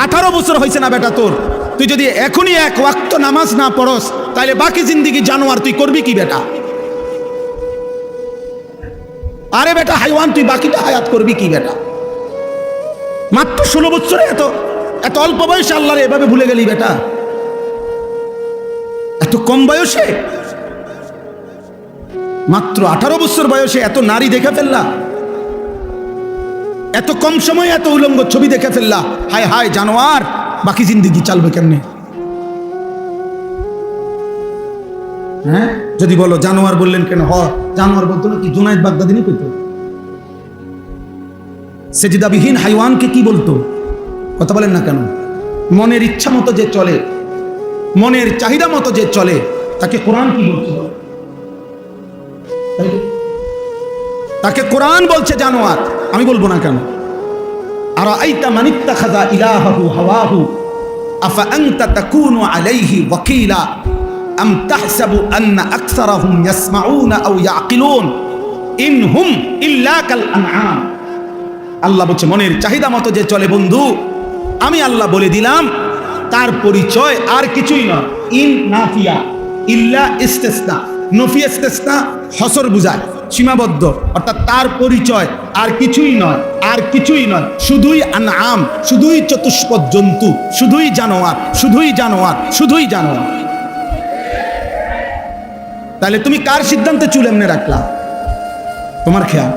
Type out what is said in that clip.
18 বছর হয়েছে না বেটা তোর, তুই যদি এখনই এক ওয়াক্ত নামাজ না পড়স তাহলে বাকি জিন্দিগি জানোয়ার, তুই করবি কি বেটা? আরে বেটা হাইওয়ান, তুই বাকিটা হায়াত করবি কি বেটা? মাত্র 16 বছরে এত এত অল্প বয়সে আল্লাহরে এভাবে ভুলে গেলি বেটা, এত কম বয়সে, মাত্র 18 বছর বয়সে এত নারী দেখে ফেললা, এত কম সময়ে এত উলঙ্গ ছবি দেখে ফেললা। হায় হায় জানোয়ার, বাকি জিন্দিগি চালবে কেমনে? হ্যাঁ, যদি বলো জানোয়ার বললেন কেন, জানোয়ার বলতো না কি জুনায়েদ বাগদাদি পেত? সেজদাবিহীন হাইওয়ানকে কি বলতো? কথা বলেন না কেন? মনের ইচ্ছা মতো যে চলে, মনের চাহিদা মতো যে চলে, তাকে কোরআন কি বলছে? তাকে কোরআন বলছে জানোয়ার। আমি বলবো না কেন? আরাআইতা মান ইত্তাখাযা ইলাহাহু হাওয়াহু আফা আনতা তাকুনু আলাইহি ওয়াকিলা আম তাহসাবু আন্না আকসারাহুম ইয়াসমাউনা আও ইয়াকিলুন ইনহুম ইল্লা কাল আনআম। আল্লাহ বলছে মনের চাহিদা মতো যে চলে বন্ধু, আমি আল্লাহ বলে দিলাম তার পরিচয় আর কিছুই নয়। ইন নাফিয়া, ইল্লা ইস্তিসনা। নফি ইস্তিসনা হসর বুঝায়, সীমাবদ্ধ, অর্থাৎ তার পরিচয় আর কিছুই নয়, আর কিছুই নয়, শুধুই আনআম, শুধুই চতুষ্পদ জন্তু, শুধুই জানোয়ার, শুধুই জানোয়ার, শুধুই জানোয়ার। তাহলে তুমি কার সিদ্ধান্তে চুল এমনি রাখলা? তোমার খেয়াল।